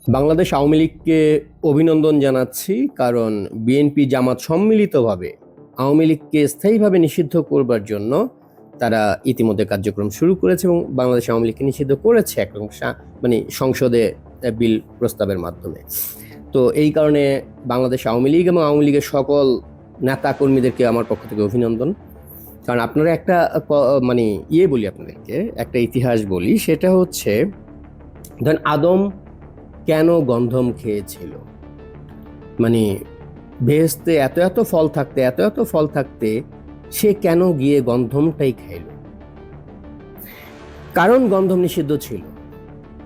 বাংলাদেশ আওয়ামী লীগকে অভিনন্দন জানাচ্ছি, কারণ বিএনপি জামাত সম্মিলিতভাবে আওয়ামী লীগকে স্থায়ীভাবে নিষিদ্ধ করবার জন্য তারা ইতিমধ্যে কার্যক্রম শুরু করেছে এবং বাংলাদেশ আওয়ামী লীগকে নিষিদ্ধ করেছে একরকম সংসদে বিল প্রস্তাবের মাধ্যমে। তো এই কারণে বাংলাদেশ আওয়ামী লীগ এবং আওয়ামী লীগের সকল নেতা কর্মীদেরকে আমার পক্ষ থেকে অভিনন্দন। কারণ আপনারা একটা বলি, আপনাদেরকে একটা ইতিহাস বলি, সেটা হচ্ছে ধরেন আদম কেন গন্ধম খেয়েছিল। মানে বেহেশতে এত এত ফল থাকতে সে কেন গিয়ে গন্ধমটাই খাইল? কারণ গন্ধম নিষিদ্ধ ছিল।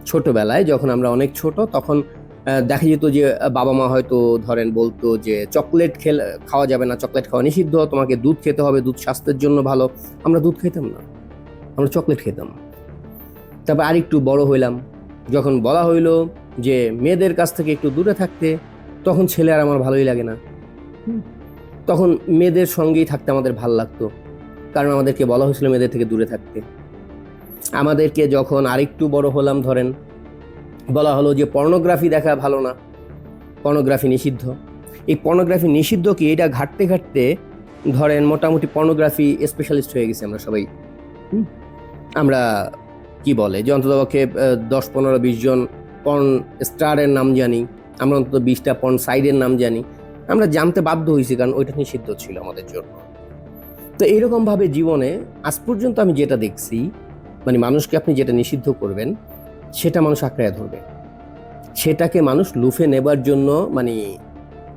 ছোটবেলায় যখন আমরা অনেক ছোট, তখন দেখা যেত যে বাবা মা হয়তো ধরেন বলতো যে চকলেট খাওয়া যাবে না, চকলেট খাওয়া নিষিদ্ধ, তোমাকে দুধ খেতে হবে, দুধ স্বাস্থ্যের জন্য ভালো। আমরা দুধ খেতাম না, আমরা চকলেট খেতাম। তারপর আরেকটু বড় হইলাম, যখন বলা হইলো যে মেয়েদের কাছ থেকে একটু দূরে থাকতে, তখন ছেলে আর আমার ভালোই লাগে না। তখন মেয়েদের সঙ্গেই থাকতে আমাদের ভাল লাগতো, কারণ আমাদেরকে বলা হয়েছিল মেয়েদের থেকে দূরে থাকতে। আমাদেরকে যখন আরেকটু বড় হলাম, ধরেন বলা হলো যে পর্নোগ্রাফি দেখা ভালো না, পর্নোগ্রাফি নিষিদ্ধ। এই পর্নোগ্রাফি নিষিদ্ধ কি, এটা ঘাটতে ঘাটতে ধরেন মোটামুটি পর্নোগ্রাফি স্পেশালিস্ট হয়ে গেছি আমরা সবাই। আমরা কি বলে যে অন্ততপক্ষে 10-15-20 জন পর্ন স্টারের নাম জানি, আমরা অন্তত 20টা পর্ন সাইডের নাম জানি। আমরা জানতে বাধ্য হয়েছি, কারণ ওইটা নিষিদ্ধ ছিল আমাদের জন্য। তো এইরকমভাবে জীবনে আজ পর্যন্ত আমি যেটা দেখছি, মানুষকে আপনি যেটা নিষিদ্ধ করবেন সেটা মানুষ আঁকড়ায় ধরবে, সেটাকে মানুষ লুফে নেবার জন্য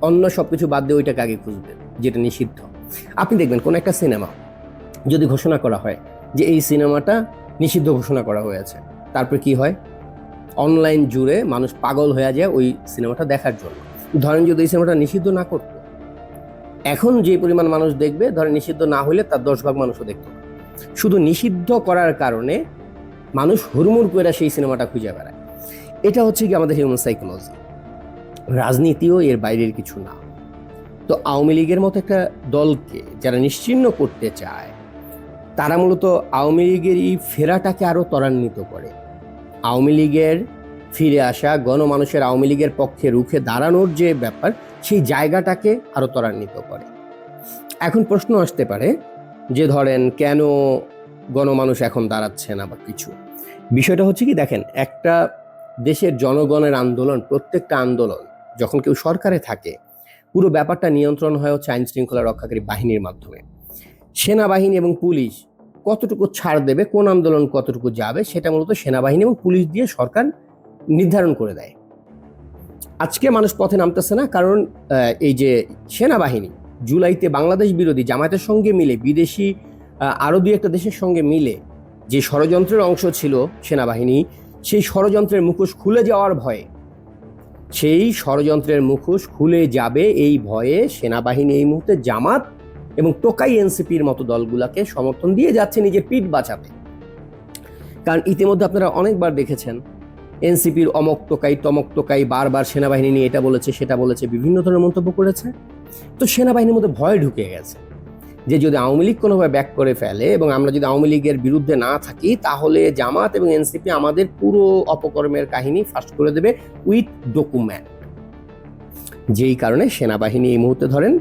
অন্য সব কিছু বাদ দিয়ে ওইটাকে আগে খুঁজবে যেটা নিষিদ্ধ। আপনি দেখবেন কোন একটা সিনেমা যদি ঘোষণা করা হয় যে এই সিনেমাটা নিষিদ্ধ ঘোষণা করা হয়েছে, তারপর কি হয়? অনলাইন জুড়ে মানুষ পাগল হয়ে যায় ওই সিনেমাটা দেখার জন্য। ধরেন যদি এই সিনেমাটা নিষিদ্ধ না করতো, এখন যে পরিমাণ মানুষ দেখবে, ধরেন নিষিদ্ধ না হইলে তার 10 ভাগ মানুষও দেখতো না। শুধু নিষিদ্ধ করার কারণে মানুষ হুড়মুড় করে সেই সিনেমাটা খুঁজে বেড়ায়। এটা হচ্ছে কি আমাদের হিউম্যান সাইকোলজি। রাজনীতিও এর বাইরের কিছু না। তো আওয়ামী লীগের মতো একটা দলকে যারা নিশ্চিহ্ন করতে চায়, তারা মূলত আওয়ামী লীগের এই ফেরাটাকে আরো ত্বরান্বিত করে। আওয়ামী লীগের ফিরে আসা, গণমানুষের আওয়ামী লীগের পক্ষে রুখে দাঁড়ানোর যে ব্যাপার, সেই জায়গাটাকে আরো ত্বরান্বিত করে। এখন প্রশ্ন আসতে পারে যে ধরেন কেন গণমানুষ এখন দাঁড়াচ্ছে না বা কিছু। বিষয়টা হচ্ছে কি, দেখেন, একটা দেশের জনগণের আন্দোলন, প্রত্যেকটা আন্দোলন যখন কেউ সরকারে থাকে, পুরো ব্যাপারটা নিয়ন্ত্রণ হয় হচ্ছে আইন শৃঙ্খলা রক্ষাকারী বাহিনীর মাধ্যমে। সেনাবাহিনী এবং পুলিশ কতটুকু ছাড় দেবে, কোন আন্দোলন কতটুকু যাবে, সেটা মূলত সেনাবাহিনী এবং পুলিশ দিয়ে সরকার নির্ধারণ করে দেয়। আজকে মানুষ পথে নামতেছে না, কারণ এই যে সেনাবাহিনী জুলাইতে বাংলাদেশ বিরোধী জামায়াতের সঙ্গে মিলে, বিদেশি আরো 2-1টা দেশের সঙ্গে মিলে যে ষড়যন্ত্রের অংশ ছিল সেনাবাহিনী, সেই ষড়যন্ত্রের মুখোশ খুলে যাওয়ার ভয়ে, সেই ষড়যন্ত্রের মুখোশ খুলে যাবে এই ভয়ে সেনাবাহিনী এই মুহূর্তে জামাত এবং টোকাই এনসিপির মতো দলগুলাকে সমর্থন দিয়ে যাচ্ছে নিজের পিঠ বাঁচাতে। কারণ ইতিমধ্যে আপনারা অনেকবার দেখেছেন এনসিপির অমক টোকাই তমক টোকাই বারবার সেনাবাহিনী নিয়ে এটা বলেছে সেটা বলেছে, বিভিন্ন ধরনের মন্তব্য করেছে। তো সেনাবাহিনীর মধ্যে ভয় ঢুকে গেছে যে যদি আওয়ামী লীগ কোনোভাবে ব্যাক করে ফেলে এবং আমরা যদি আওয়ামী লীগের বিরুদ্ধে না থাকি, তাহলে জামাত এবং এনসিপি আমাদের পুরো অপকর্মের কাহিনী ফাঁস করে দেবে উইথ ডকুমেন্ট। যেই কারণে সেনাবাহিনী এই মুহূর্তে ধরেন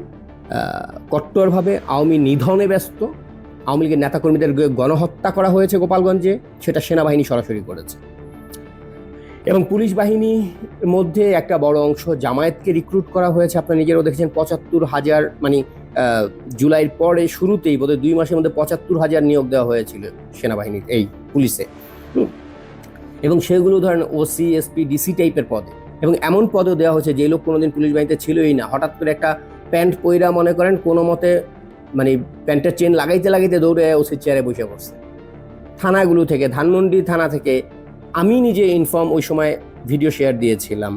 কট্টরভাবে আওয়ামী নিধনে ব্যস্ত। আওয়ামী লীগের নেতাকর্মীদের গণহত্যা করা হয়েছে গোপালগঞ্জে, সেটা সেনাবাহিনী সরাসরি করেছে। এবং পুলিশ বাহিনীর মধ্যে একটা বড় অংশ জামায়াতকে রিক্রুট করা হয়েছে। আপনারা নিজেরাও দেখেছেন 75,000, জুলাইয়ের পরে শুরুতেই বোধহয় 2 মাসের মধ্যে 75,000 নিয়োগ দেওয়া হয়েছিল সেনাবাহিনীর এই পুলিশে। এবং সেগুলো ধরেন ওসি, এসপি, ডিসি টাইপের পদে, এবং এমন পদেও দেওয়া হয়েছে যে লোক কোনোদিন পুলিশ বাহিনীতে ছিলই না। হঠাৎ করে একটা প্যান্ট পইরা মনে করেন কোনো মতে প্যান্টের চেন লাগাইতে লাগাইতে দৌড়ে ওসির চেয়ারে বসে পড়ছে। থানাগুলো থেকে, ধানমন্ডি থানা থেকে আমি নিজে ইনফর্ম, ওই সময় ভিডিও শেয়ার দিয়েছিলাম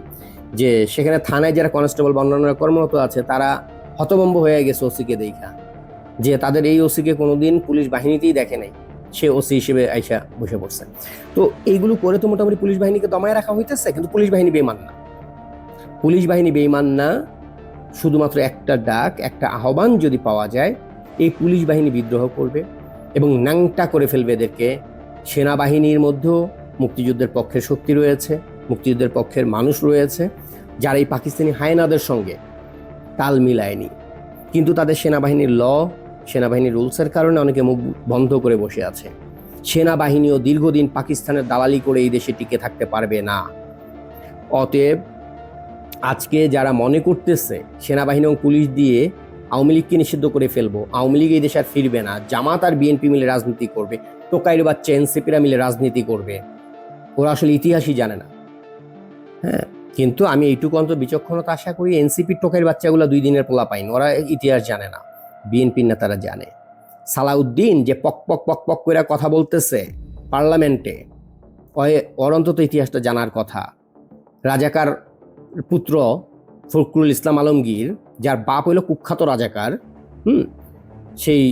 যে সেখানে থানায় যারা কনস্টেবল বা অন্যান্য কর্মরত আছে, তারা হতভম্ব হয়ে গেছে ওসিকে দেখা, যে তাদের এই ওসিকে কোনোদিন পুলিশ বাহিনীতেই দেখে নাই, সে ওসি হিসেবে আইসা বসে পড়ছে। তো এইগুলো করে তো মোটামুটি পুলিশ বাহিনীকে দমায় রাখা হইতেছে, কিন্তু পুলিশ বাহিনী বেঈমান না। পুলিশ বাহিনী বেঈমান না, শুধুমাত্র একটা ডাক, একটা আহ্বান যদি পাওয়া যায়, এই পুলিশ বাহিনী বিদ্রোহ করবে এবং ন্যাংটা করে ফেলবে এদেরকে। সেনাবাহিনীর মধ্যেও মুক্তিযুদ্ধের পক্ষের শক্তি রয়েছে, মুক্তিযুদ্ধের পক্ষের মানুষ রয়েছে যারা এই পাকিস্তানি হায়নাদের সঙ্গে তাল মিলায়নি, কিন্তু তাদের সেনাবাহিনীর সেনাবাহিনীর রুলসের কারণে অনেকে মুখ বন্ধ করে বসে আছে। সেনাবাহিনীও দীর্ঘদিন পাকিস্তানের দালালি করে এই দেশে টিকে থাকতে পারবে না। অতএব আজকে যারা মনে করতেছে সেনাবাহিনী এবং পুলিশ দিয়ে আওয়ামী লীগকে নিষিদ্ধ করে ফেলবো, আওয়ামী লীগ এই দেশে আর ফিরবে না, জামাত আর বিএনপি মিলে রাজনীতি করবে, টোকাইর বাচ্চা এনসিপিরা মিলে রাজনীতি করবে, ওরা আসলে ইতিহাসই জানে না। হ্যাঁ, কিন্তু আমি এইটুকু অন্তত বিচক্ষণতা আশা করি, এনসিপির টোকাইর বাচ্চাগুলো 2 দিনের পোলা পাইনি, ওরা ইতিহাস জানে না, বিএনপির নেতারা জানে। সালাউদ্দিন যে পক পক পক পক করে কথা বলতেছে পার্লামেন্টে, ওর অন্তত ইতিহাসটা জানার কথা। রাজাকার পুত্র ফখরুল ইসলাম আলমগীর, যার বাপ হইল কুখ্যাত রাজাকার, সেই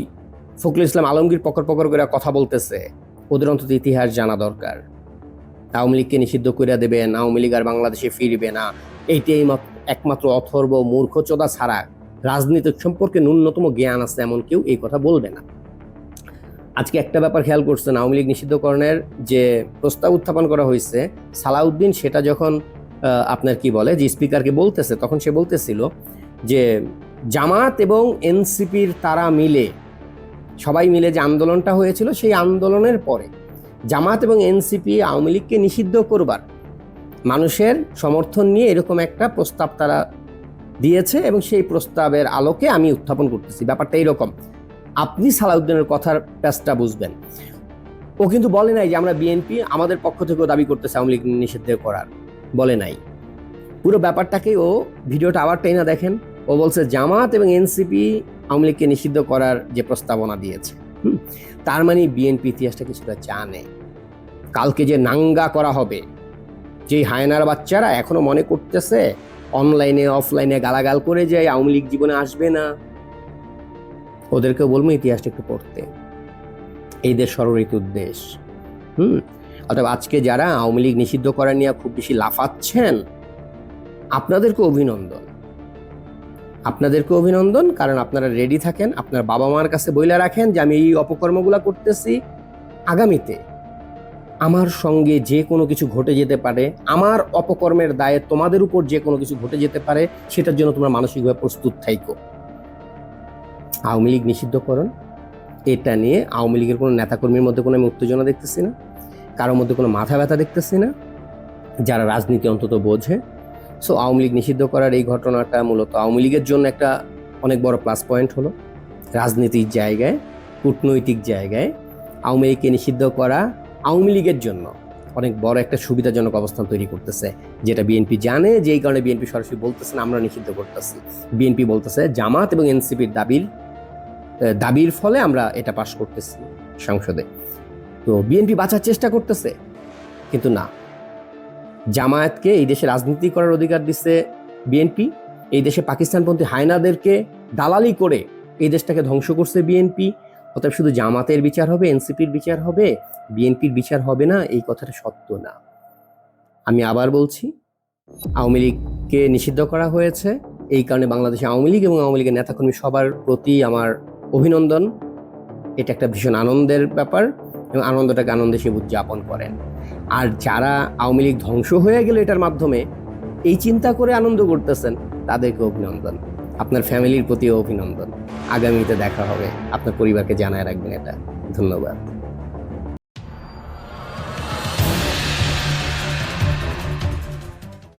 ফখরুল ইসলাম আলমগীর পকর পকর করে কথা বলতেছে, ওদের অন্তত ইতিহাস জানা দরকার। আওয়ামী লীগকে নিষিদ্ধ করে দেবেন, আওয়ামী লীগ আর বাংলাদেশে ফিরবে না, এইটাই একমাত্র অথর্ব মূর্খচোদা ছাড়া রাজনীতি সম্পর্কে ন্যূনতম জ্ঞান আছে এমন কেউ এই কথা বলবে না। আজকে একটা ব্যাপার খেয়াল করছেন, আওয়ামী লীগ নিষিদ্ধকরণের যে প্রস্তাব উত্থাপন করা হয়েছে, সালাউদ্দিন সেটা যখন আপনার কি বলে যে স্পিকারকে বলতেছে, তখন সে বলতেছিল যে জামাত এবং এনসিপির তারা মিলে, সবাই মিলে যে আন্দোলনটা হয়েছিল, সেই আন্দোলনের পরে জামাত এবং এনসিপি আওয়ামী লীগকে নিষিদ্ধ করবার মানুষের সমর্থন নিয়ে এরকম একটা প্রস্তাব তারা দিয়েছে, এবং সেই প্রস্তাবের আলোকে আমি উত্থাপন করতেছি। ব্যাপারটা এইরকম, আপনি সালাউদ্দিনের কথার প্যাচটা বুঝবেন। ও কিন্তু বলে নাই যে আমরা বিএনপি আমাদের পক্ষ থেকেও দাবি করতেছে আওয়ামী লীগ নিষিদ্ধ করার, বলে নাই। পুরো ব্যাপারটাকে ও ভিডিওটা আবার টেনে দেখেন, ও বলছে জামাত এবং এনসিপি আওয়ামী লীগকে নিষিদ্ধ করার যে প্রস্তাবনা দিয়েছে। তার মানে বিএনপি ইতিহাসটা কিছুটা জানে। কালকে যে নাঙ্গা করা হবে, যে হায়নার বাচ্চারা এখনো মনে করতেছে অনলাইনে অফলাইনে গালাগাল করে যে আওয়ামী লীগ জীবনে আসবে না, ওদেরকে বলবো ইতিহাসটা একটু পড়তে। এই দেশ ষড়ঋতুর দেশ। অর্থাৎ আজকে যারা আওয়ামী লীগ নিষিদ্ধ করা নিয়ে খুব বেশি লাফাচ্ছেন, আপনাদেরকে অভিনন্দন, আপনাদেরকে অভিনন্দন, কারণ আপনারা রেডি থাকেন, আপনার বাবা মার কাছে বইলা রাখেন যে আমি এই অপকর্মগুলা করতেছি, আগামীতে আমার সঙ্গে যে কোনো কিছু ঘটে যেতে পারে, আমার অপকর্মের দায়ে তোমাদের উপর যে কোনো কিছু ঘটে যেতে পারে, সেটার জন্য তোমরা মানসিকভাবে প্রস্তুত থাইকো। আওয়ামী লীগ নিষিদ্ধকরণ, এটা নিয়ে আওয়ামী লীগের কোনো নেতাকর্মীর মধ্যে কোনো আমি উত্তেজনা দেখতেছি না, কারোর মধ্যে কোনো মাথা ব্যথা দেখতেছি না, যারা রাজনীতি অন্তত বোঝে। সো আওয়ামী লীগ নিষিদ্ধ করার এই ঘটনাটা মূলত আওয়ামী লীগের জন্য একটা অনেক বড় প্লাস পয়েন্ট হলো। রাজনীতির জায়গায়, কূটনৈতিক জায়গায় আওয়ামী লীগকে নিষিদ্ধ করা আওয়ামী লীগের জন্য অনেক বড় একটা সুবিধাজনক অবস্থান তৈরি করতেছে, যেটা বিএনপি জানে, যেই কারণে বিএনপি সরাসরি বলতেছে না আমরা নিষিদ্ধ করতেছি। বিএনপি বলতেছে জামাত এবং এনসিপির দাবির ফলে আমরা এটা পাশ করতেছি সংসদে। তো বিএনপি বাঁচার চেষ্টা করতেছে, কিন্তু না, জামায়াতকে এই দেশে রাজনীতি করার অধিকার দিচ্ছে বিএনপি, এই দেশে পাকিস্তানপন্থী হায়নাদেরকে দালালি করে এই দেশটাকে ধ্বংস করছে বিএনপি। অতএব শুধু জামাতের বিচার হবে, এনসিপির বিচার হবে, বিএনপির বিচার হবে না, এই কথাটা সত্য না। আমি আবার বলছি, আওয়ামী লীগকে নিষিদ্ধ করা হয়েছে, এই কারণে বাংলাদেশে আওয়ামী লীগ এবং আওয়ামী লীগের নেতাকর্মী সবার প্রতি আমার অভিনন্দন। এটা একটা ভীষণ আনন্দের ব্যাপার, এবং আনন্দটাকে আনন্দ হিসেবে উদযাপন করেন। আর যারা আওয়ামী লীগ ধ্বংস হয়ে গেল এটার মাধ্যমে এই চিন্তা করে আনন্দ করতেছেন, তাদেরকে অভিনন্দন, আপনার ফ্যামিলির প্রতিও অভিনন্দন। আগামীতে দেখা হবে, আপনার পরিবারকে জানায় রাখবেন এটা। ধন্যবাদ।